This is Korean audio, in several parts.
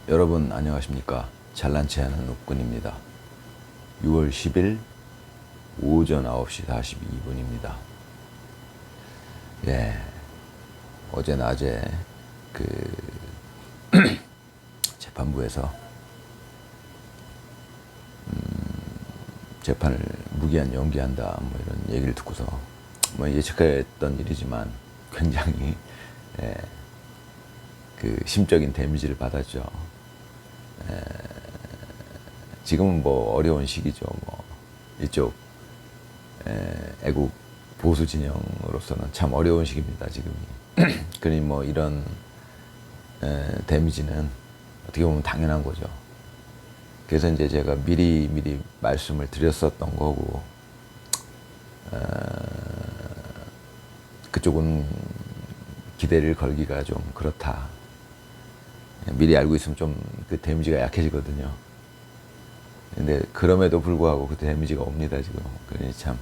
여러분 안녕하십니까. 잘난체 하는 욱군입니다. 6월 10일 오전 9시 42분입니다. 예, 어제 낮에 그 재판부에서 재판을 무기한 연기한다 뭐 이런 얘기를 듣고서 뭐 예측했던 일이지만 굉장히 그 심적인 데미지를 받았죠. 지금은 뭐 어려운 시기죠. 뭐 이쪽 애국 보수 진영으로서는 참 어려운 시기입니다. 지금이. 그러니 뭐 이런 데미지는 어떻게 보면 당연한 거죠. 그래서 이제 제가 미리 말씀을 드렸었던 거고, 그쪽은 기대를 걸기가 좀 그렇다. 미리 알고 있으면 좀 그 데미지가 약해지거든요. 근데 그럼에도 불구하고 그 데미지가 옵니다, 지금. 그러니 참,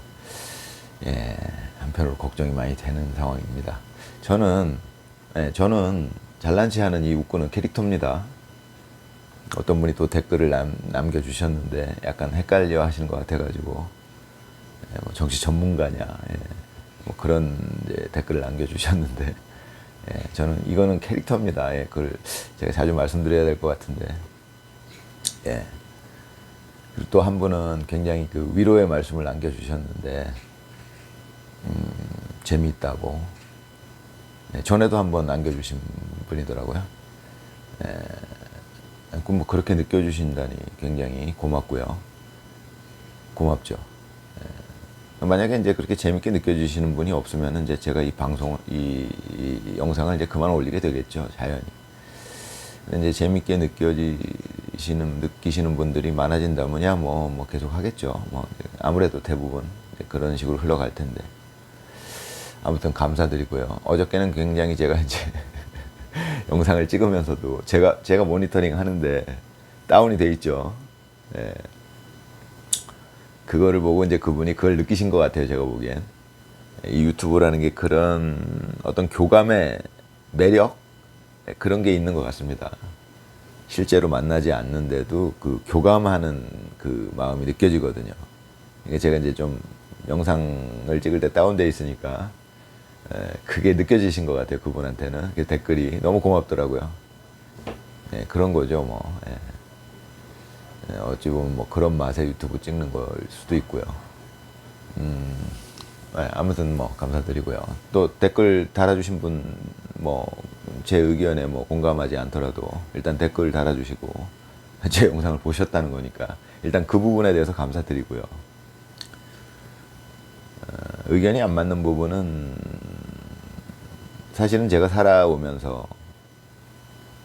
한편으로 걱정이 많이 되는 상황입니다. 저는 잘난체 하는 이 웃고는 캐릭터입니다. 어떤 분이 또 댓글을 남겨주셨는데 약간 헷갈려 하시는 것 같아가지고, 뭐 정치 전문가냐, 뭐 그런 댓글을 남겨주셨는데, 저는 이거는 캐릭터입니다. 그걸 제가 자주 말씀드려야 될 것 같은데, 그리고 또 한 분은 굉장히 그 위로의 말씀을 남겨주셨는데, 재미있다고. 전에도 한번 남겨주신 분이더라고요. 뭐 그렇게 느껴주신다니 굉장히 고맙고요. 고맙죠. 만약에 이제 그렇게 재밌게 느껴지시는 분이 없으면 이제 제가 이 방송, 이 영상을 이제 그만 올리게 되겠죠, 자연히. 근데 이제 재밌게 느끼시는 분들이 많아진다면야 뭐 계속 하겠죠. 뭐 아무래도 대부분 그런 식으로 흘러갈 텐데. 아무튼 감사드리고요. 어저께는 굉장히 제가 이제 영상을 찍으면서도 제가 모니터링 하는데 다운이 돼 있죠. 그거를 보고 이제 그분이 그걸 느끼신 것 같아요, 제가 보기엔. 이 유튜브라는 게 그런 어떤 교감의 매력? 그런 게 있는 것 같습니다. 실제로 만나지 않는데도 그 교감하는 그 마음이 느껴지거든요. 이게 제가 이제 좀 영상을 찍을 때 다운돼 있으니까 그게 느껴지신 것 같아요, 그분한테는. 그 댓글이 너무 고맙더라고요. 그런 거죠, 뭐. 어찌 보면 뭐 그런 맛에 유튜브 찍는 걸 수도 있고요. 아무튼 뭐 감사드리고요. 또 댓글 달아주신 분, 뭐 제 의견에 뭐 공감하지 않더라도 일단 댓글 달아주시고 제 영상을 보셨다는 거니까 일단 그 부분에 대해서 감사드리고요. 의견이 안 맞는 부분은 사실은 제가 살아오면서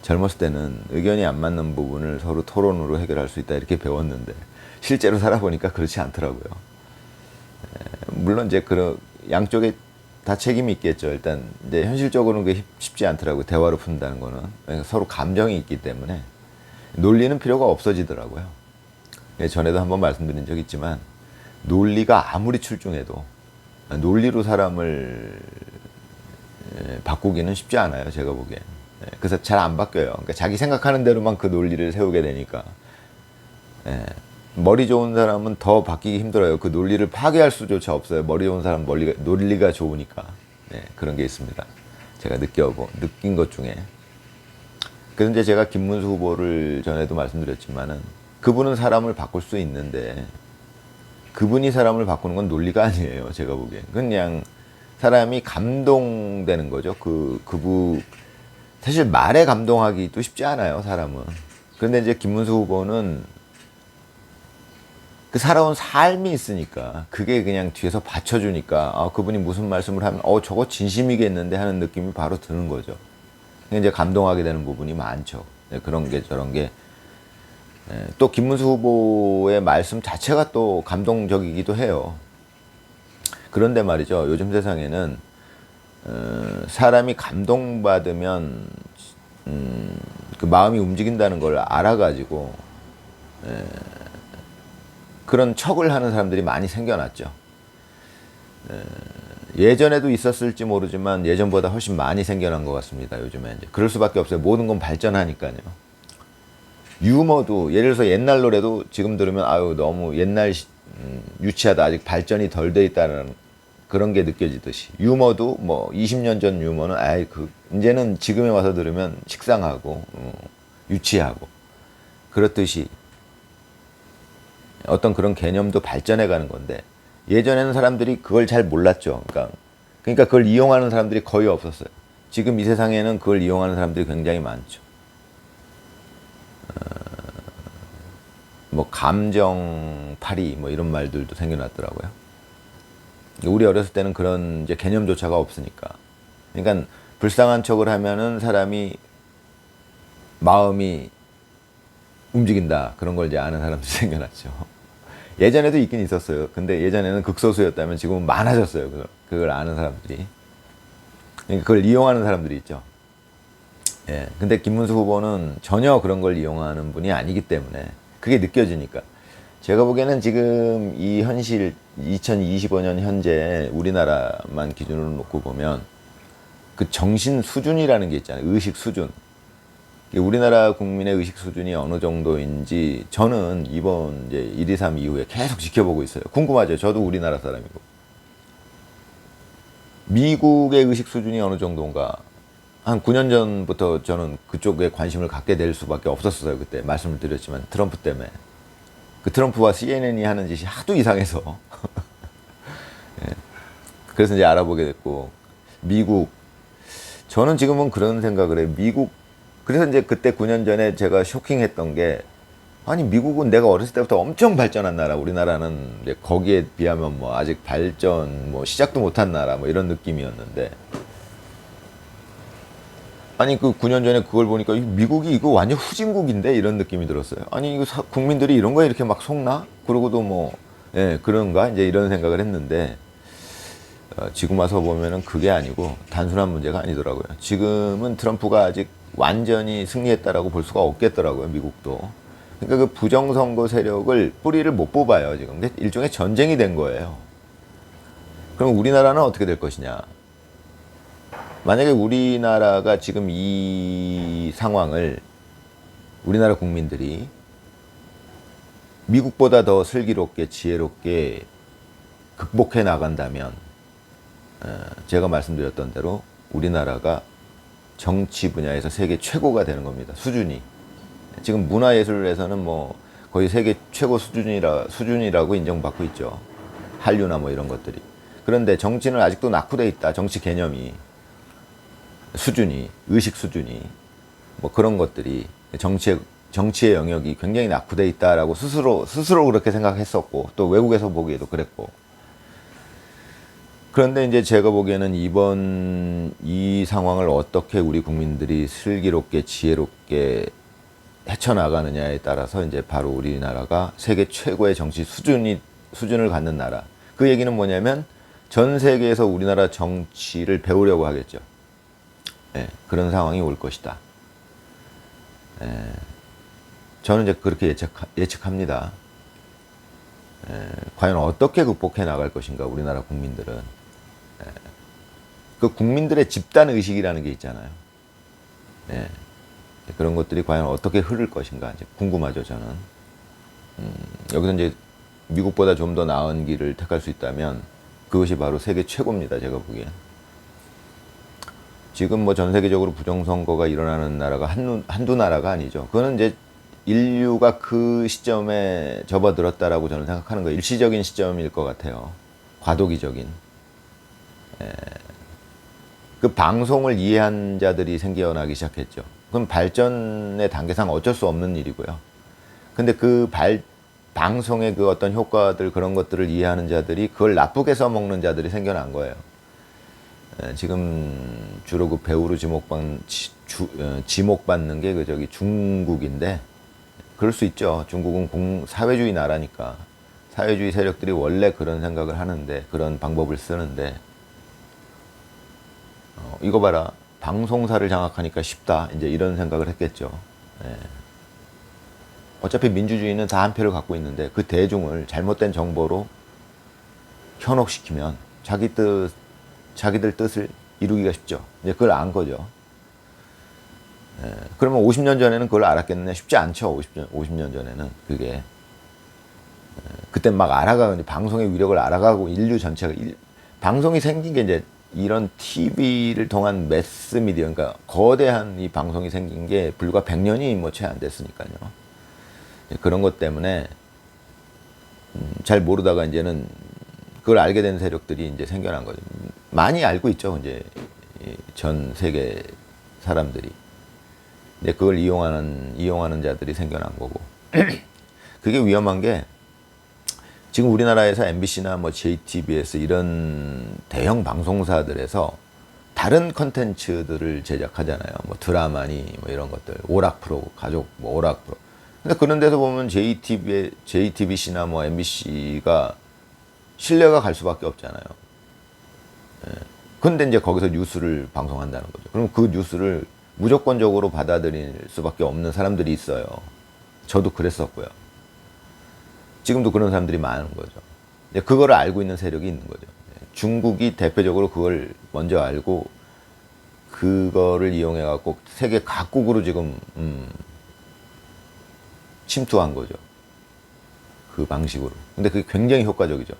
젊었을 때는 의견이 안 맞는 부분을 서로 토론으로 해결할 수 있다 이렇게 배웠는데 실제로 살아보니까 그렇지 않더라고요. 물론 이제 그런 양쪽에 다 책임이 있겠죠. 일단 이제 현실적으로는 그게 쉽지 않더라고요. 대화로 푼다는 거는 서로 감정이 있기 때문에 논리는 필요가 없어지더라고요. 전에도 한번 말씀드린 적 있지만 논리가 아무리 출중해도 논리로 사람을 바꾸기는 쉽지 않아요, 제가 보기엔. 그래서 잘 안 바뀌어요. 그러니까 자기 생각하는 대로만 그 논리를 세우게 되니까. 머리 좋은 사람은 더 바뀌기 힘들어요. 그 논리를 파괴할 수조차 없어요. 머리 좋은 사람 논리가 좋으니까. 그런 게 있습니다. 제가 느낀 것 중에. 그래서 이제 제가 김문수 후보를 전에도 말씀드렸지만은 그분은 사람을 바꿀 수 있는데 그분이 사람을 바꾸는 건 논리가 아니에요. 제가 보기엔. 그냥 사람이 감동되는 거죠. 사실 말에 감동하기도 쉽지 않아요, 사람은. 그런데 이제 김문수 후보는 그 살아온 삶이 있으니까 그게 그냥 뒤에서 받쳐주니까 그분이 무슨 말씀을 하면 저거 진심이겠는데 하는 느낌이 바로 드는 거죠. 이제 감동하게 되는 부분이 많죠. 그런 게 저런 게. 또 김문수 후보의 말씀 자체가 또 감동적이기도 해요. 그런데 말이죠. 요즘 세상에는 사람이 감동받으면 그 마음이 움직인다는 걸 알아가지고 그런 척을 하는 사람들이 많이 생겨났죠. 예전에도 있었을지 모르지만 예전보다 훨씬 많이 생겨난 것 같습니다. 요즘에 이제 그럴 수밖에 없어요. 모든 건 발전하니까요. 유머도 예를 들어서 옛날 노래도 지금 들으면 아유 너무 옛날 유치하다 아직 발전이 덜 돼 있다는 그런 게 느껴지듯이 유머도 뭐 20년 전 유머는 아이 그 이제는 지금에 와서 들으면 식상하고 유치하고 그렇듯이 어떤 그런 개념도 발전해 가는 건데 예전에는 사람들이 그걸 잘 몰랐죠. 그러니까 그걸 이용하는 사람들이 거의 없었어요. 지금 이 세상에는 그걸 이용하는 사람들이 굉장히 많죠. 뭐 감정팔이 뭐 이런 말들도 생겨났더라고요. 우리 어렸을 때는 그런 이제 개념조차가 없으니까. 그러니까 불쌍한 척을 하면은 사람이 마음이 움직인다 그런 걸 이제 아는 사람들이 생겨났죠. 예전에도 있긴 있었어요. 근데 예전에는 극소수였다면 지금은 많아졌어요. 그걸 아는 사람들이. 그러니까 그걸 이용하는 사람들이 있죠. 예. 근데 김문수 후보는 전혀 그런 걸 이용하는 분이 아니기 때문에 그게 느껴지니까. 제가 보기에는 지금 이 현실 2025년 현재 우리나라만 기준으로 놓고 보면 그 정신 수준이라는 게 있잖아요. 의식 수준. 우리나라 국민의 의식 수준이 어느 정도인지 저는 이번 이제 1.23 이후에 계속 지켜보고 있어요. 궁금하죠. 저도 우리나라 사람이고. 미국의 의식 수준이 어느 정도인가. 한 9년 전부터 저는 그쪽에 관심을 갖게 될 수밖에 없었어요. 그때 말씀을 드렸지만 트럼프 때문에. 그 트럼프와 CNN이 하는 짓이 하도 이상해서. 예. 그래서 이제 알아보게 됐고. 미국. 저는 지금은 그런 생각을 해요. 그래서 이제 그때 9년 전에 제가 쇼킹했던 게 아니 미국은 내가 어렸을 때부터 엄청 발전한 나라, 우리나라는 이제 거기에 비하면 뭐 아직 발전 뭐 시작도 못한 나라 뭐 이런 느낌이었는데 아니 그 9년 전에 그걸 보니까 미국이 이거 완전 후진국인데 이런 느낌이 들었어요. 아니 이거 국민들이 이런 거에 이렇게 막 속나? 그러고도 뭐 예, 그런가 이제 이런 생각을 했는데 지금 와서 보면은 그게 아니고 단순한 문제가 아니더라고요. 지금은 트럼프가 아직 완전히 승리했다라고 볼 수가 없겠더라고요, 미국도. 그러니까 그 부정선거 세력을 뿌리를 못 뽑아요, 지금. 일종의 전쟁이 된 거예요. 그럼 우리나라는 어떻게 될 것이냐? 만약에 우리나라가 지금 이 상황을 우리나라 국민들이 미국보다 더 슬기롭게 지혜롭게 극복해 나간다면 제가 말씀드렸던 대로 우리나라가 정치 분야에서 세계 최고가 되는 겁니다. 수준이. 지금 문화예술에서는 뭐 거의 세계 최고 수준이라고 인정받고 있죠. 한류나 뭐 이런 것들이. 그런데 정치는 아직도 낙후돼 있다. 정치 개념이. 수준이, 의식 수준이. 뭐 그런 것들이 정치의 영역이 굉장히 낙후돼 있다라고 스스로 그렇게 생각했었고 또 외국에서 보기에도 그랬고. 그런데 이제 제가 보기에는 이번 이 상황을 어떻게 우리 국민들이 슬기롭게 지혜롭게 헤쳐나가느냐에 따라서 이제 바로 우리나라가 세계 최고의 정치 수준을 갖는 나라. 그 얘기는 뭐냐면 전 세계에서 우리나라 정치를 배우려고 하겠죠. 예, 그런 상황이 올 것이다. 예, 저는 이제 그렇게 예측합니다. 과연 어떻게 극복해 나갈 것인가 우리나라 국민들은. 그 국민들의 집단 의식이라는 게 있잖아요. 예. 그런 것들이 과연 어떻게 흐를 것인가 이제 궁금하죠, 저는. 여기서 이제 미국보다 좀 더 나은 길을 택할 수 있다면 그것이 바로 세계 최고입니다, 제가 보기엔. 지금 뭐 전 세계적으로 부정선거가 일어나는 나라가 한두 나라가 아니죠. 그거는 이제 인류가 그 시점에 접어들었다라고 저는 생각하는 거예요. 일시적인 시점일 것 같아요. 과도기적인. 그 방송을 이해한 자들이 생겨나기 시작했죠. 그럼 발전의 단계상 어쩔 수 없는 일이고요. 근데 그 방송의 그 어떤 효과들 그런 것들을 이해하는 자들이 그걸 나쁘게 써먹는 자들이 생겨난 거예요. 지금 주로 그 배우로 지목받는 게 그 저기 중국인데 그럴 수 있죠. 중국은 사회주의 나라니까 사회주의 세력들이 원래 그런 생각을 하는데 그런 방법을 쓰는데 이거 봐라 방송사를 장악하니까 쉽다 이제 이런 생각을 했겠죠. 예. 어차피 민주주의는 다 한 표를 갖고 있는데 그 대중을 잘못된 정보로 현혹시키면 자기들 뜻을 이루기가 쉽죠. 이제 그걸 안 거죠. 그러면 50년 전에는 그걸 알았겠느냐? 쉽지 않죠. 50년 전에는 그게. 그때 막 알아가고 방송의 위력을 알아가고 인류 전체가 방송이 생긴 게 이제 이런 TV를 통한 매스 미디어, 그러니까 거대한 이 방송이 생긴 게 불과 100년이 뭐 채 안 됐으니까요. 그런 것 때문에 잘 모르다가 이제는 그걸 알게 된 세력들이 이제 생겨난 거죠. 많이 알고 있죠. 이제 전 세계 사람들이. 이제 그걸 이용하는 자들이 생겨난 거고. 그게 위험한 게 지금 우리나라에서 MBC나 뭐 JTBS 이런 대형 방송사들에서 다른 컨텐츠들을 제작하잖아요. 뭐 드라마니 뭐 이런 것들, 오락 프로, 가족 뭐 오락 프로. 근데 그런 데서 보면 JTBC나 뭐 MBC가 신뢰가 갈 수밖에 없잖아요. 근데 이제 거기서 뉴스를 방송한다는 거죠. 그럼 그 뉴스를 무조건적으로 받아들일 수밖에 없는 사람들이 있어요. 저도 그랬었고요. 지금도 그런 사람들이 많은 거죠. 그거를 알고 있는 세력이 있는 거죠. 중국이 대표적으로 그걸 먼저 알고 그거를 이용해 갖고 세계 각국으로 지금 침투한 거죠. 그 방식으로. 근데 그게 굉장히 효과적이죠.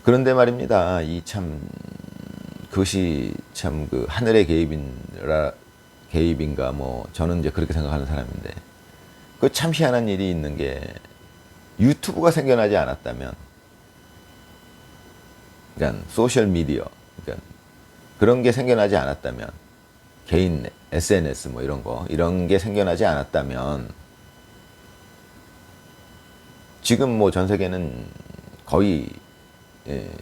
그런데 말입니다. 그것이 참 그 하늘의 개입인가 뭐 저는 이제 그렇게 생각하는 사람인데 그 참 희한한 일이 있는 게 유튜브가 생겨나지 않았다면, 그러니까 소셜 미디어, 그러니까 그런 게 생겨나지 않았다면, 개인 SNS 뭐 이런 게 생겨나지 않았다면 지금 뭐 전 세계는 거의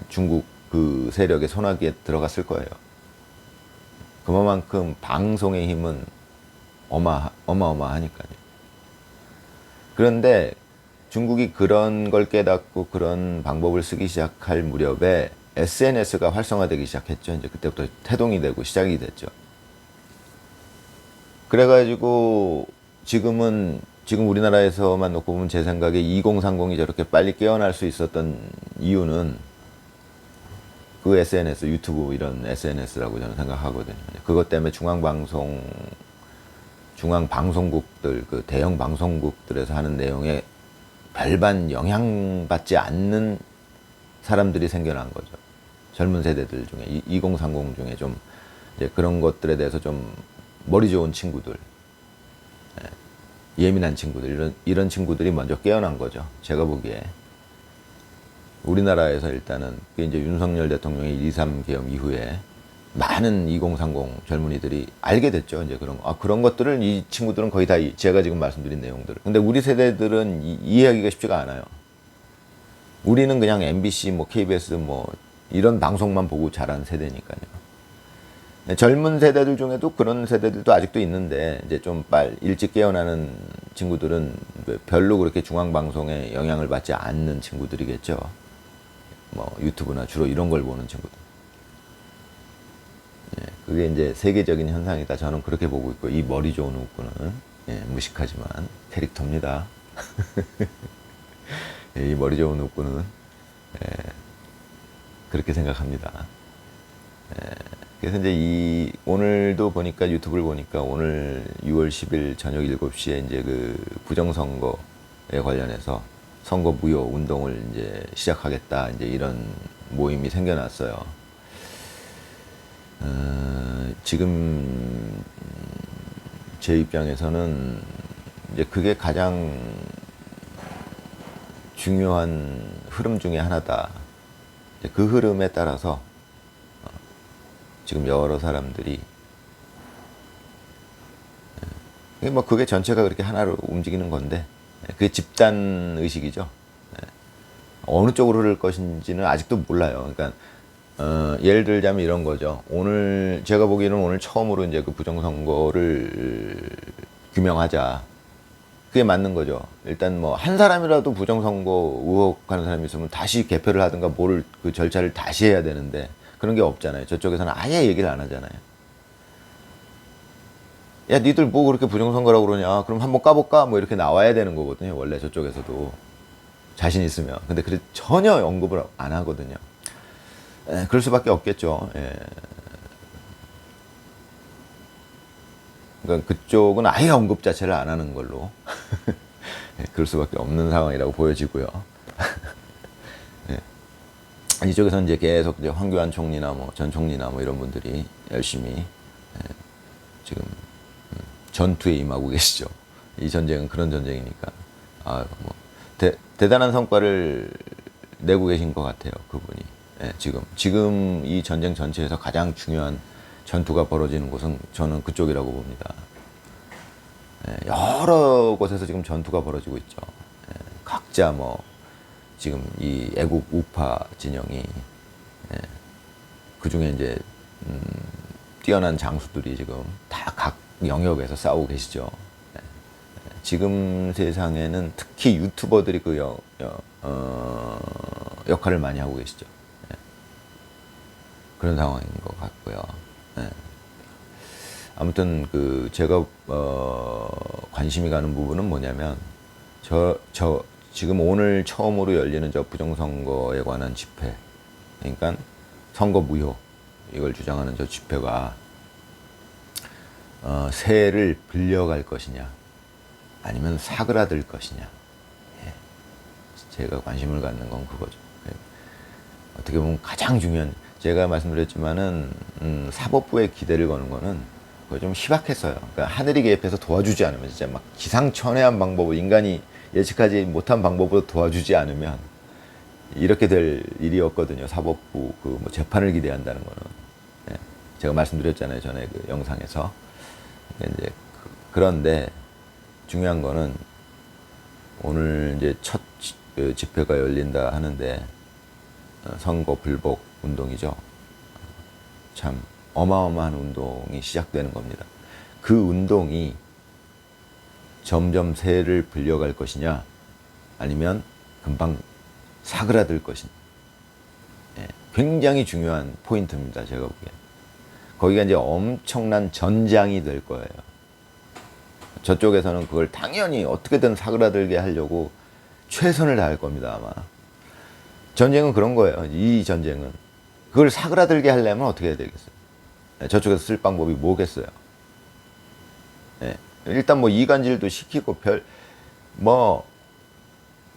중국 그 세력의 손아귀에 들어갔을 거예요. 그만큼 방송의 힘은 어마어마하니까요. 그런데 중국이 그런 걸 깨닫고 그런 방법을 쓰기 시작할 무렵에 SNS가 활성화되기 시작했죠. 이제 그때부터 태동이 되고 시작이 됐죠. 그래가지고 지금 우리나라에서만 놓고 보면 제 생각에 2030이 저렇게 빨리 깨어날 수 있었던 이유는 그 SNS, 유튜브 이런 SNS라고 저는 생각하거든요. 그것 때문에 중앙방송국들, 그 대형 방송국들에서 하는 내용에 별반 영향받지 않는 사람들이 생겨난 거죠. 젊은 세대들 중에, 2030 중에 좀, 이제 그런 것들에 대해서 좀 머리 좋은 친구들, 예민한 친구들, 이런 친구들이 먼저 깨어난 거죠. 제가 보기에. 우리나라에서 일단은, 이제 윤석열 대통령의 1.23 계엄 이후에 많은 2030 젊은이들이 알게 됐죠. 이제 그런 것들을 이 친구들은 거의 다 제가 지금 말씀드린 내용들을. 근데 우리 세대들은 이해하기가 쉽지가 않아요. 우리는 그냥 MBC, 뭐 KBS 뭐 이런 방송만 보고 자란 세대니까요. 젊은 세대들 중에도 그런 세대들도 아직도 있는데 이제 좀 일찍 깨어나는 친구들은 별로 그렇게 중앙방송에 영향을 받지 않는 친구들이겠죠. 뭐 유튜브나 주로 이런 걸 보는 친구들. 그게 이제 세계적인 현상이다. 저는 그렇게 보고 있고, 이 머리 좋은 웃구는 무식하지만 캐릭터입니다. 이 머리 좋은 웃구는 그렇게 생각합니다. 그래서 이제 오늘도 보니까 유튜브를 보니까 오늘 6월 10일 저녁 7시에 이제 그 부정선거에 관련해서 선거 무효 운동을 이제 시작하겠다, 이제 이런 모임이 생겨났어요. 지금 제 입장에서는 이제 그게 가장 중요한 흐름 중에 하나다. 그 흐름에 따라서 지금 여러 사람들이 뭐 그게 전체가 그렇게 하나로 움직이는 건데 그게 집단 의식이죠. 어느 쪽으로 흐를 것인지는 아직도 몰라요. 그러니까 예를 들자면 이런 거죠. 오늘 제가 보기에는 오늘 처음으로 이제 그 부정선거를 규명하자. 그게 맞는 거죠. 일단 뭐 한 사람이라도 부정선거 의혹하는 사람이 있으면 다시 개표를 하든가 그 절차를 다시 해야 되는데 그런 게 없잖아요. 저쪽에서는 아예 얘기를 안 하잖아요. 야, 니들 뭐 그렇게 부정선거라고 그러냐? 그럼 한번 까볼까? 뭐 이렇게 나와야 되는 거거든요. 원래 저쪽에서도 자신 있으면. 근데 전혀 언급을 안 하거든요. 그럴 수밖에 없겠죠. 그러니까 그쪽은 아예 언급 자체를 안 하는 걸로 그럴 수밖에 없는 상황이라고 보여지고요. 이쪽에서는 이제 계속 이제 황교안 총리나 뭐 전 총리나 뭐 이런 분들이 열심히 지금 전투에 임하고 계시죠. 이 전쟁은 그런 전쟁이니까 뭐 대단한 성과를 내고 계신 것 같아요, 그분이. 지금 이 전쟁 전체에서 가장 중요한 전투가 벌어지는 곳은 저는 그쪽이라고 봅니다. 여러 곳에서 지금 전투가 벌어지고 있죠. 각자 뭐 지금 이 애국 우파 진영이 그 중에 이제 뛰어난 장수들이 지금 다 각 영역에서 싸우고 계시죠. 지금 세상에는 특히 유튜버들이 그 역할을 많이 하고 계시죠. 그런 상황인 것 같고요. 아무튼 그 제가 관심이 가는 부분은 뭐냐면 지금 오늘 처음으로 열리는 저 부정선거에 관한 집회, 그러니까 선거 무효 이걸 주장하는 저 집회가 새해를 빌려갈 것이냐 아니면 사그라들 것이냐. 제가 관심을 갖는 건 그거죠. 어떻게 보면 가장 중요한, 제가 말씀드렸지만은 사법부에 기대를 거는 거는 그거 좀 희박했어요. 그러니까 하늘이 개입해서 도와주지 않으면, 진짜 막 기상천외한 방법으로, 인간이 예측하지 못한 방법으로 도와주지 않으면 이렇게 될 일이었거든요. 사법부 그 뭐 재판을 기대한다는 거는. 제가 말씀드렸잖아요, 전에 그 영상에서. 이제 그런데 중요한 거는 오늘 이제 첫 집회가 열린다 하는데 선거 불복 운동이죠. 참 어마어마한 운동이 시작되는 겁니다. 그 운동이 점점 새해를 불려갈 것이냐 아니면 금방 사그라들 것이냐. 굉장히 중요한 포인트입니다. 제가 보기엔. 거기가 이제 엄청난 전장이 될 거예요. 저쪽에서는 그걸 당연히 어떻게든 사그라들게 하려고 최선을 다할 겁니다, 아마. 전쟁은 그런 거예요. 이 전쟁은. 그걸 사그라들게 하려면 어떻게 해야 되겠어요? 저쪽에서 쓸 방법이 뭐겠어요? 일단 뭐 이간질도 시키고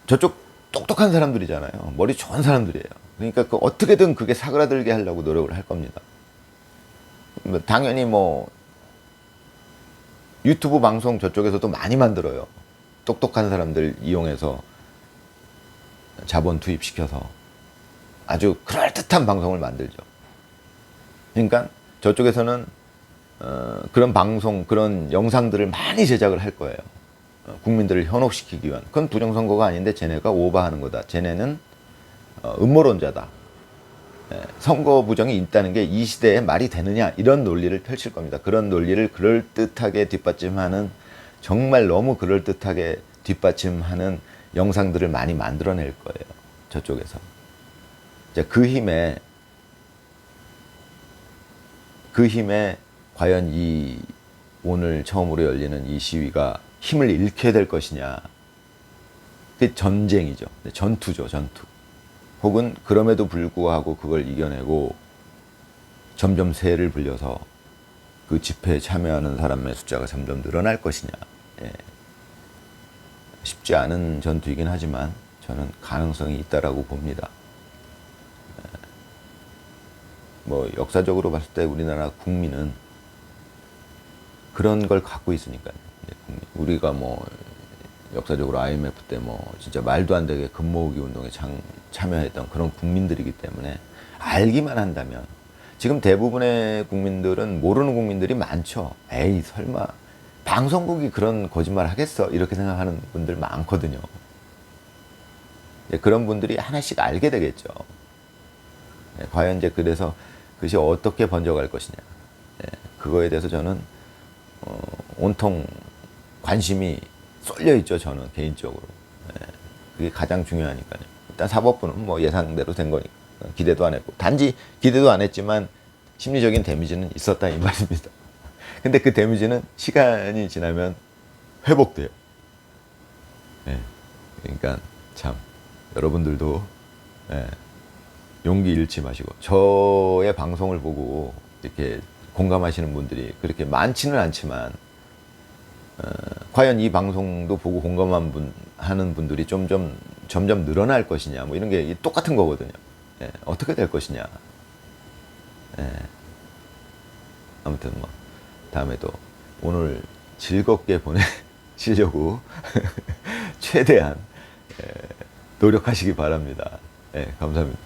저쪽 똑똑한 사람들이잖아요. 머리 좋은 사람들이에요. 그러니까 어떻게든 그게 사그라들게 하려고 노력을 할 겁니다. 당연히 뭐 유튜브 방송 저쪽에서도 많이 만들어요. 똑똑한 사람들 이용해서 자본 투입시켜서 아주 그럴듯한 방송을 만들죠. 그러니까 저쪽에서는 그런 방송, 그런 영상들을 많이 제작을 할 거예요. 국민들을 현혹시키기 위한. 그건 부정선거가 아닌데 쟤네가 오버하는 거다. 쟤네는 음모론자다. 선거 부정이 있다는 게 이 시대에 말이 되느냐, 이런 논리를 펼칠 겁니다. 그런 논리를 그럴듯하게 뒷받침하는, 정말 너무 그럴듯하게 뒷받침하는 영상들을 많이 만들어낼 거예요. 저쪽에서. 자, 그 힘에 과연 이 오늘 처음으로 열리는 이 시위가 힘을 잃게 될 것이냐. 그게 전쟁이죠. 전투죠, 전투. 혹은 그럼에도 불구하고 그걸 이겨내고 점점 새해를 불려서 그 집회에 참여하는 사람의 숫자가 점점 늘어날 것이냐. 쉽지 않은 전투이긴 하지만 저는 가능성이 있다라고 봅니다. 뭐 역사적으로 봤을 때 우리나라 국민은 그런 걸 갖고 있으니까요. 우리가 뭐 역사적으로 IMF 때 뭐 진짜 말도 안 되게 금 모으기 운동에 참여했던 그런 국민들이기 때문에 알기만 한다면, 지금 대부분의 국민들은 모르는 국민들이 많죠. 에이 설마 방송국이 그런 거짓말 하겠어, 이렇게 생각하는 분들 많거든요. 그런 분들이 하나씩 알게 되겠죠. 과연 이제 그래서 그것이 어떻게 번져갈 것이냐, 그거에 대해서 저는 온통 관심이 쏠려 있죠. 저는 개인적으로. 그게 가장 중요하니까요. 일단 사법부는 뭐 예상대로 된 거니까 기대도 안 했고, 단지 기대도 안 했지만 심리적인 데미지는 있었다, 이 말입니다. 근데 그 데미지는 시간이 지나면 회복돼요. 그러니까 참 여러분들도 용기 잃지 마시고, 저의 방송을 보고 이렇게 공감하시는 분들이 그렇게 많지는 않지만 과연 이 방송도 보고 하는 분들이 점점 늘어날 것이냐, 뭐 이런 게 똑같은 거거든요. 예, 어떻게 될 것이냐. 예, 아무튼 뭐 다음에도 오늘 즐겁게 보내시려고 최대한 노력하시기 바랍니다. 예, 감사합니다.